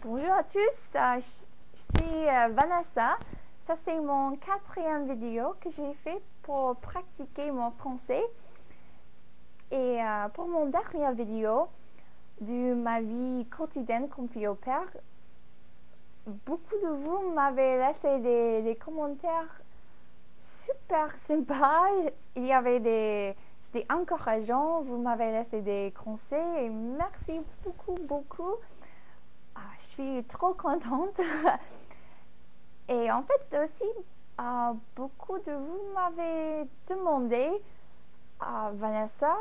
Bonjour à tous, je suis Vanessa. Ça c'est mon quatrième vidéo que j'ai fait pour pratiquer mon français. Et pour mon dernière vidéo de ma vie quotidienne comme fille au père, beaucoup de vous m'avez laissé des commentaires super sympas. C'était encourageant. Vous m'avez laissé des conseils et merci beaucoup. Je suis trop contente. Et en fait aussi, beaucoup de vous m'avez demandé, Vanessa,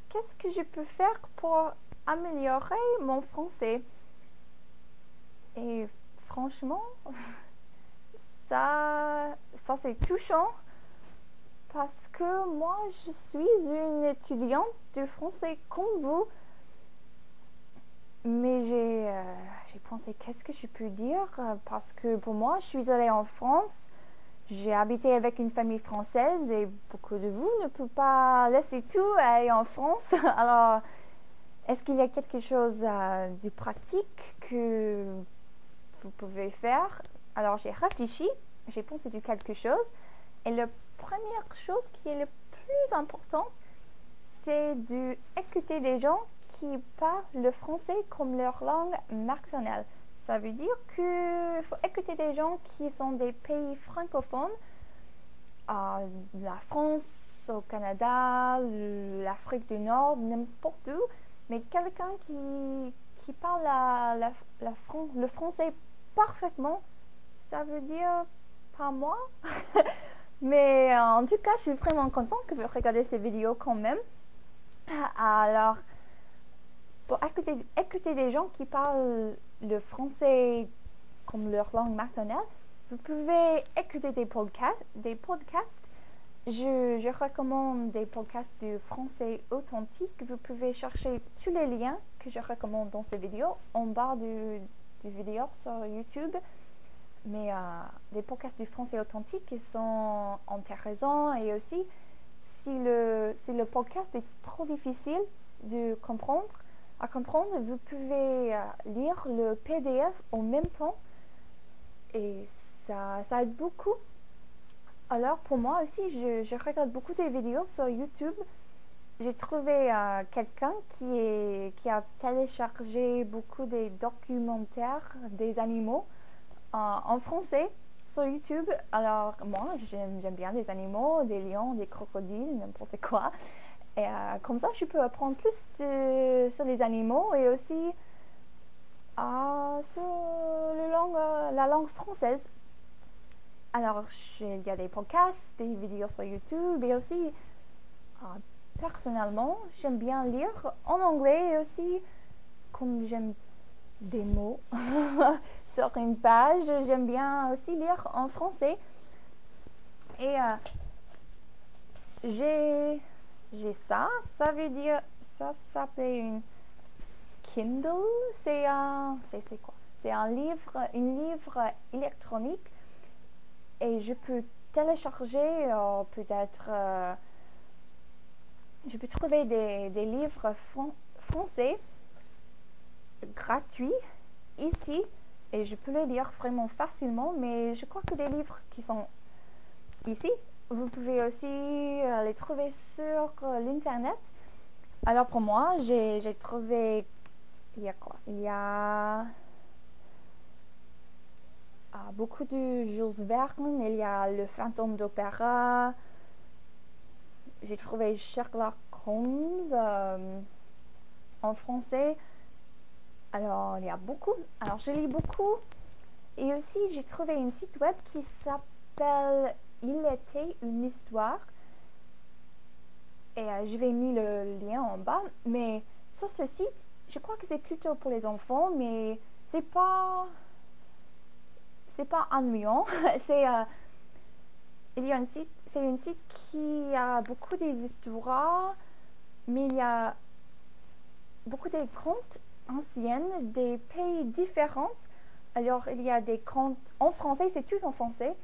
qu'est-ce que je peux faire pour améliorer mon français? Et franchement, ça c'est touchant parce que moi, je suis une étudiante de français comme vous. Mais j'ai pensé, qu'est-ce que je peux dire? Parce que pour moi, je suis allée en France. J'ai habité avec une famille française et beaucoup de vous ne peuvent pas laisser tout aller en France. Alors, est-ce qu'il y a quelque chose de pratique que vous pouvez faire? Alors, j'ai réfléchi, j'ai pensé de quelque chose. Et la première chose qui est le plus important, c'est d'écouter des gens qui parlent le français comme leur langue maternelle. Ça veut dire qu'il faut écouter des gens qui sont des pays francophones, la France, au Canada, l'Afrique du Nord, n'importe où, mais quelqu'un qui parle le français parfaitement, ça veut dire pas moi. Mais en tout cas, je suis vraiment contente que vous regardez ces vidéos quand même. Alors, pour écouter des gens qui parlent le français comme leur langue maternelle, vous pouvez écouter des podcasts. Je recommande des podcasts du français authentique. Vous pouvez chercher tous les liens que je recommande dans ces vidéos en bas du vidéo sur YouTube. Mais des podcasts du français authentique qui sont intéressants et aussi si le podcast est trop difficile à comprendre, vous pouvez lire le PDF en même temps et ça aide beaucoup. Alors pour moi aussi, je regarde beaucoup de vidéos sur YouTube. J'ai trouvé quelqu'un qui a téléchargé beaucoup des documentaires des animaux en français sur YouTube. Alors moi, j'aime bien les animaux, des lions, des crocodiles, n'importe quoi. Et comme ça, je peux apprendre plus sur les animaux et aussi sur la langue française. Alors, il y a des podcasts, des vidéos sur YouTube et aussi, personnellement, j'aime bien lire en anglais et aussi, comme j'aime des mots sur une page, j'aime bien aussi lire en français. Et j'ai ça veut dire, ça s'appelle une Kindle, c'est quoi? C'est un livre électronique et je peux télécharger peut-être je peux trouver des livres français gratuits ici et je peux les lire vraiment facilement, mais je crois que les livres qui sont ici, vous pouvez aussi les trouver sur l'internet. Alors pour moi, j'ai trouvé, il y a quoi? Il y a beaucoup de Jules Verne, il y a le Fantôme d'Opéra, j'ai trouvé Sherlock Holmes en français. Alors il y a beaucoup, alors je lis beaucoup et aussi j'ai trouvé un site web qui s'appelle Il était une histoire et je vais mettre le lien en bas, mais sur ce site, je crois que c'est plutôt pour les enfants, mais c'est pas ennuyant. C'est un site qui a beaucoup des histoires, mais il y a beaucoup de contes anciens des pays différents. Alors il y a des contes en français, c'est tout en français.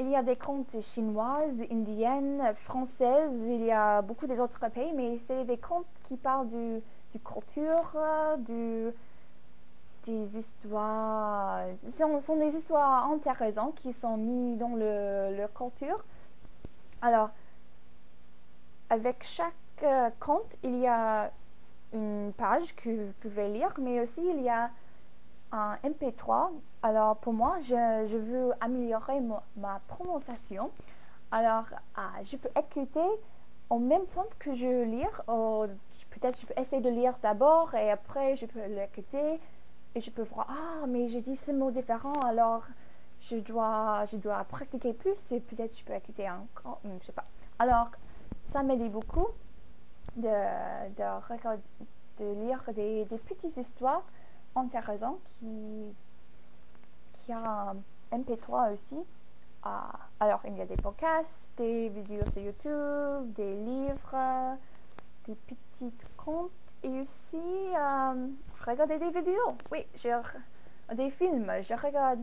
Il y a des contes chinoises, indiennes, françaises, il y a beaucoup des autres pays, mais c'est des contes qui parlent du culture, des histoires, sont des histoires intéressantes qui sont mises dans leur culture. Alors, avec chaque conte, il y a une page que vous pouvez lire, mais aussi il y a un MP3. Alors, pour moi, je veux améliorer ma prononciation. Alors, je peux écouter en même temps que je lis. Peut-être je peux essayer de lire d'abord et après je peux l'écouter et je peux voir, mais je dis ce mot différent, alors je dois pratiquer plus et peut-être je peux écouter encore, je sais pas. Alors, ça m'aide beaucoup de lire des petites histoires intéressantes qui a un MP3 aussi. Alors, il y a des podcasts, des vidéos sur YouTube, des livres, des petites contes et aussi regarder des vidéos. Oui, des films. Je regarde,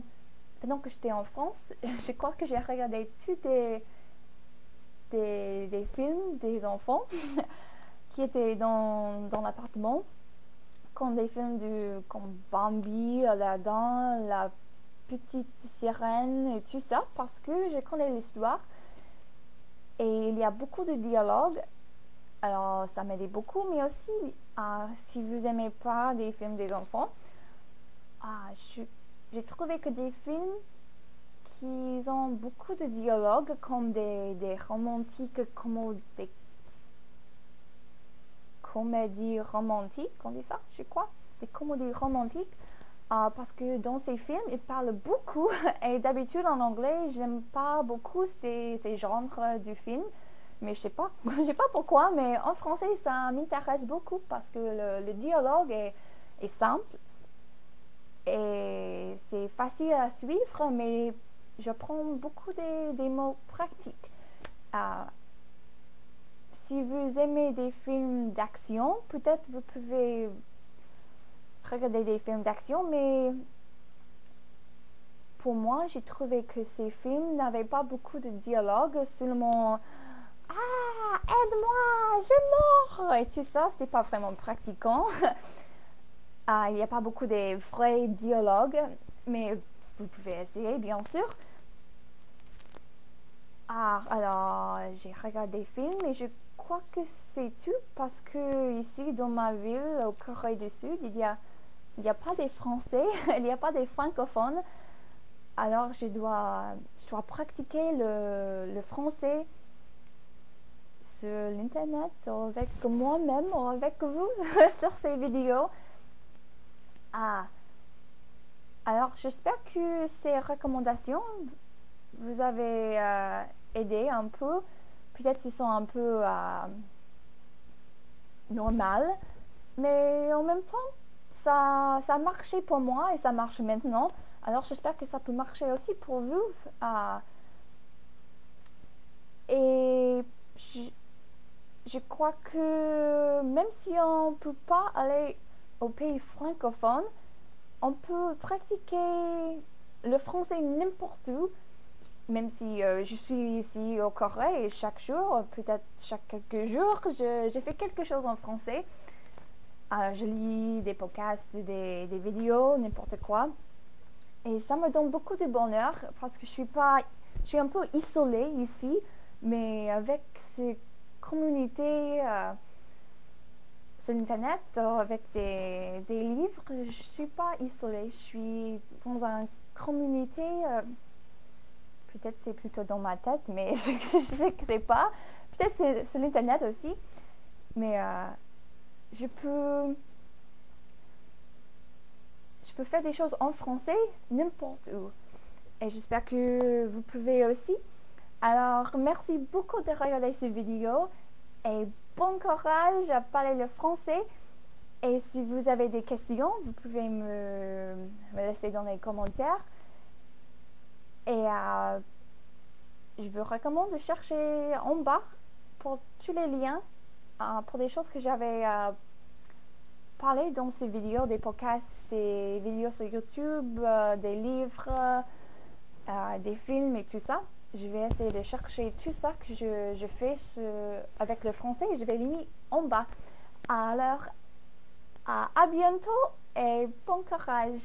pendant que j'étais en France, je crois que j'ai regardé tous des films des enfants qui étaient dans l'appartement, comme des films comme Bambi, Aladdin, la petite sirène et tout ça, parce que je connais l'histoire et il y a beaucoup de dialogues. Alors, ça m'aide beaucoup, mais aussi, si vous n'aimez pas des films des enfants, j'ai trouvé que des films qui ont beaucoup de dialogues, comme des romantiques, comme des comédies romantiques, on dit ça, je crois, des comédies romantiques, parce que dans ces films, ils parlent beaucoup, et d'habitude en anglais, je n'aime pas beaucoup ces genres du film. Mais je sais pas pourquoi, mais en français, ça m'intéresse beaucoup parce que le dialogue est simple et c'est facile à suivre, mais je prends beaucoup des mots pratiques. Si vous aimez des films d'action, peut-être vous pouvez regarder des films d'action, mais pour moi, j'ai trouvé que ces films n'avaient pas beaucoup de dialogue, seulement aide-moi, je meurs! Et tout ça, c'était pas vraiment pratiquant. Il n'y a pas beaucoup de vrais dialogues, mais vous pouvez essayer, bien sûr. Alors, j'ai regardé des films et je crois que c'est tout parce que ici, dans ma ville, au Corée du Sud, il y a pas des Français, il n'y a pas des francophones. Alors, je dois pratiquer le français sur l'internet, avec moi-même, ou avec vous, sur ces vidéos. Alors, j'espère que ces recommandations vous avez aidé un peu. Peut-être qu'ils sont un peu normales, mais en même temps, ça a marché pour moi et ça marche maintenant. Alors, j'espère que ça peut marcher aussi pour vous. Et je crois que même si on ne peut pas aller au pays francophone, on peut pratiquer le français n'importe où, même si je suis ici au Corée et chaque jour, peut-être chaque quelques jours, je fais quelque chose en français. Je lis des podcasts, des vidéos, n'importe quoi. Et ça me donne beaucoup de bonheur parce que je suis un peu isolée ici, mais avec ces communautés sur Internet, avec des livres, je ne suis pas isolée. Je suis dans une communauté, peut-être c'est plutôt dans ma tête, mais je sais que c'est pas. Peut-être c'est sur l'Internet aussi, mais je peux faire des choses en français n'importe où. Et j'espère que vous pouvez aussi. Alors, merci beaucoup de regarder cette vidéo et bon courage à parler le français. Et si vous avez des questions, vous pouvez me laisser dans les commentaires. Et je vous recommande de chercher en bas pour tous les liens, pour des choses que j'avais parlé dans ces vidéos, des podcasts, des vidéos sur YouTube, des livres, des films et tout ça. Je vais essayer de chercher tout ça que je fais avec le français et je vais les mettre en bas. Alors, à bientôt et bon courage.